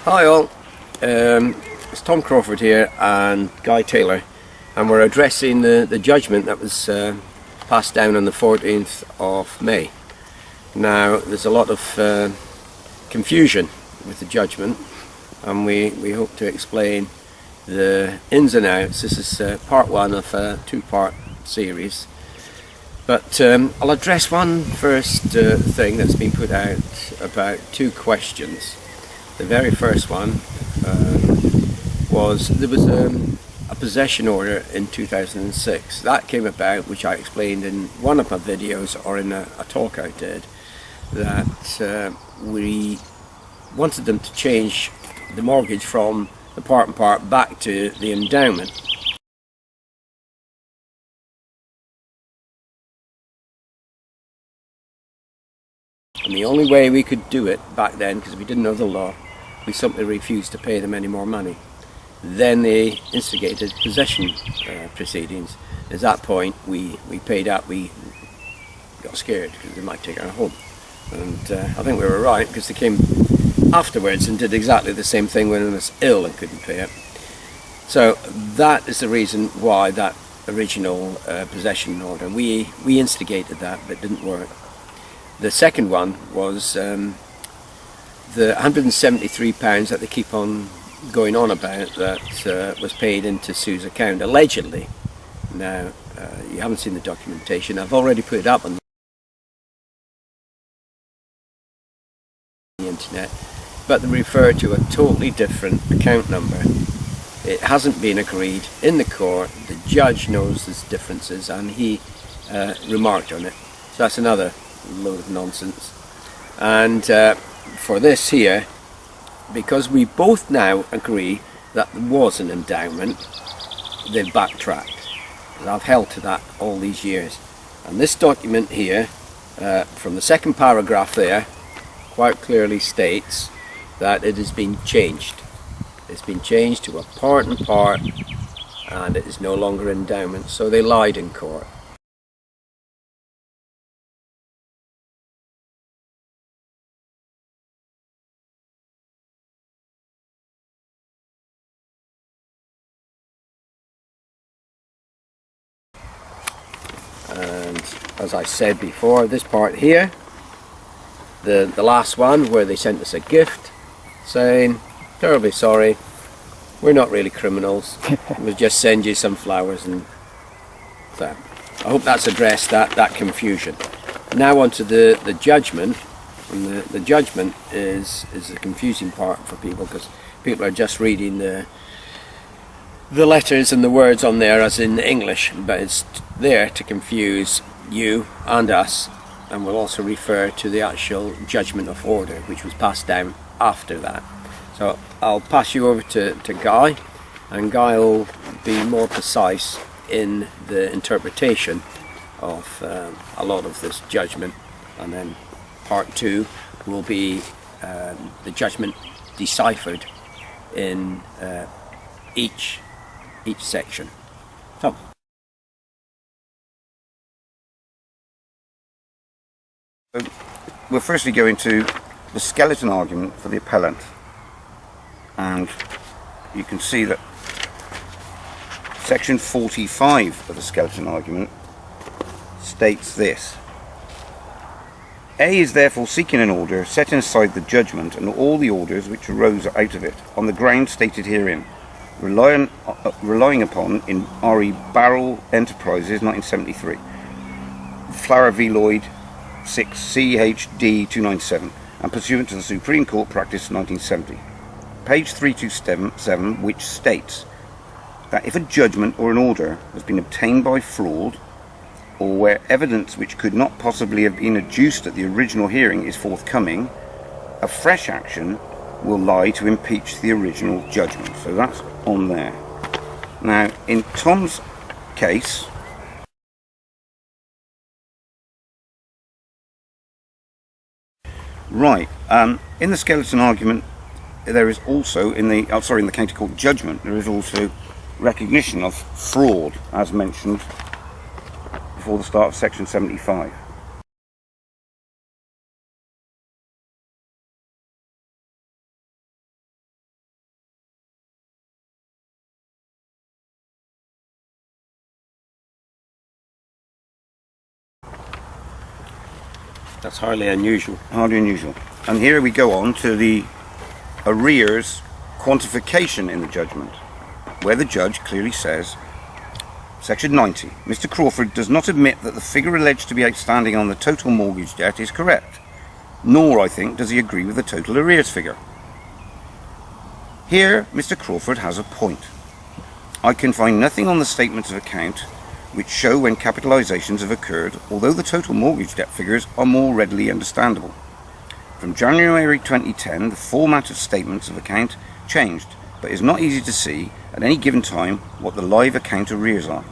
Hi all, it's Tom Crawford here and Guy Taylor, and we're addressing the judgment that was passed down on the 14th of May. Now there's a lot of confusion with the judgment, and we hope to explain the ins and outs. This is part one of a two-part series, but I'll address one first thing that's been put out about two questions. The very first one was there was a possession order in 2006 that came about, which I explained in one of my videos or in a talk I did, that we wanted them to change the mortgage from the part and part back to the endowment. And the only way we could do it back then, because we didn't know the law, we simply refused to pay them any more money. Then they instigated possession proceedings. At that point we paid up. We got scared because they might take our home, and I think we were right, because they came afterwards and did exactly the same thing when I was ill and couldn't pay it. So that is the reason why that original possession order, we instigated that, but it didn't work. The second one was the £173 that they keep on going on about, that was paid into Sue's account, allegedly. Now, you haven't seen the documentation. I've already put it up on the internet, but they refer to a totally different account number. It hasn't been agreed in the court. The judge knows there's differences, and he remarked on it. So that's another load of nonsense. And for this here, because we both now agree that there was an endowment, they've backtracked. And I've held to that all these years. And this document here, from the second paragraph there, quite clearly states that it has been changed. It's been changed to a part and part, and it is no longer endowment. So they lied in court. And as I said before, this part here, the last one, where they sent us a gift saying, terribly sorry, we're not really criminals, we'll just send you some flowers. And so I hope that's addressed that confusion. Now on to the judgment. And the judgment is the confusing part for people, because people are just reading the letters and the words on there as in English, but it's there to confuse you and us, and will also refer to the actual judgment of order, which was passed down after that. So I'll pass you over to Guy, and Guy will be more precise in the interpretation of a lot of this judgment, and then part two will be the judgment deciphered in each section. So, we'll firstly go into the skeleton argument for the appellant, and you can see that section 45 of the skeleton argument states this: A is therefore seeking an order setting aside the judgment and all the orders which arose out of it on the ground stated herein, relying upon in R.E. Barrel Enterprises 1973, Flower v. Lloyd 6 CHD 297, and pursuant to the Supreme Court practice 1970, page 327, which states that if a judgment or an order has been obtained by fraud, or where evidence which could not possibly have been adduced at the original hearing is forthcoming, a fresh action will lie to impeach the original judgment. So that's on there. Now, in Tom's case, right, in the skeleton argument, there is also in the county court judgment, there is also recognition of fraud, as mentioned before the start of section 75. That's hardly unusual. Hardly unusual. And here we go on to the arrears quantification in the judgment, where the judge clearly says, Section 90, Mr. Crawford does not admit that the figure alleged to be outstanding on the total mortgage debt is correct, nor, I think, does he agree with the total arrears figure. Here, Mr. Crawford has a point. I can find nothing on the statements of account which show when capitalisations have occurred, although the total mortgage debt figures are more readily understandable. From January 2010, the format of statements of account changed, but it is not easy to see at any given time what the live account arrears are.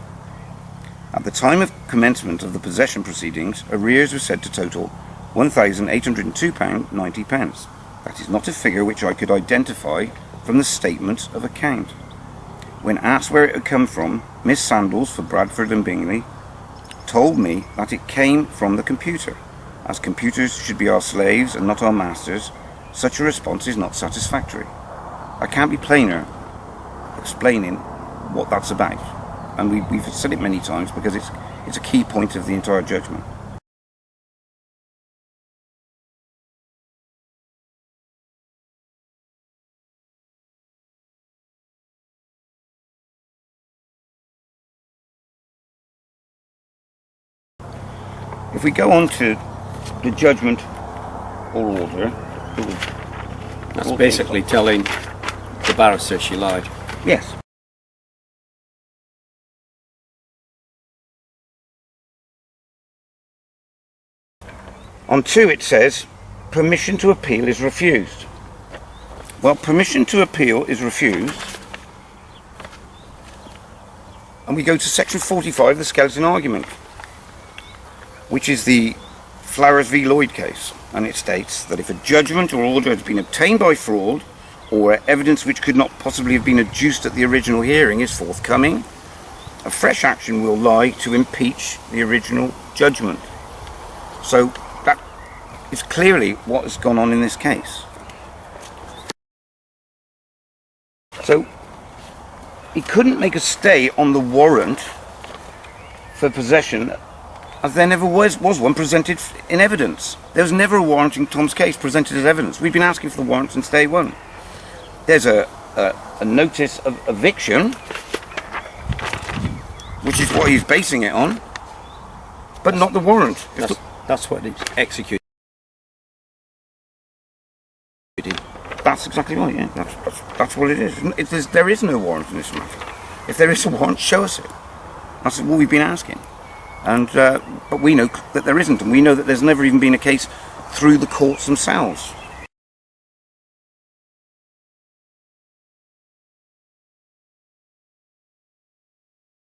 At the time of commencement of the possession proceedings, arrears were said to total £1,802.90. That is not a figure which I could identify from the statement of account. When asked where it had come from, Miss Sandals for Bradford and Bingley told me that it came from the computer. As computers should be our slaves and not our masters, such a response is not satisfactory. I can't be plainer explaining what that's about, and we've said it many times because it's a key point of the entire judgment. If we go on to the judgment or order, that's basically telling the barrister she lied. Yes. On 2 it says, permission to appeal is refused. Well, permission to appeal is refused. And we go to section 45 of the skeleton argument, which is the Flowers v. Lloyd case. And it states that if a judgment or order has been obtained by fraud, or evidence which could not possibly have been adduced at the original hearing is forthcoming, a fresh action will lie to impeach the original judgment. So that is clearly what has gone on in this case. So he couldn't make a stay on the warrant for possession, as there never was one presented in evidence. There was never a warrant in Tom's case presented as evidence. We've been asking for the warrant since day one. There's a notice of eviction, which is what he's basing it on, but not the warrant. That's what it's executed. That's exactly right, yeah. That's what it is. There is no warrant in this matter. If there is a warrant, show us it. That's what we've been asking. And but we know that there isn't, and we know that there's never even been a case through the courts themselves.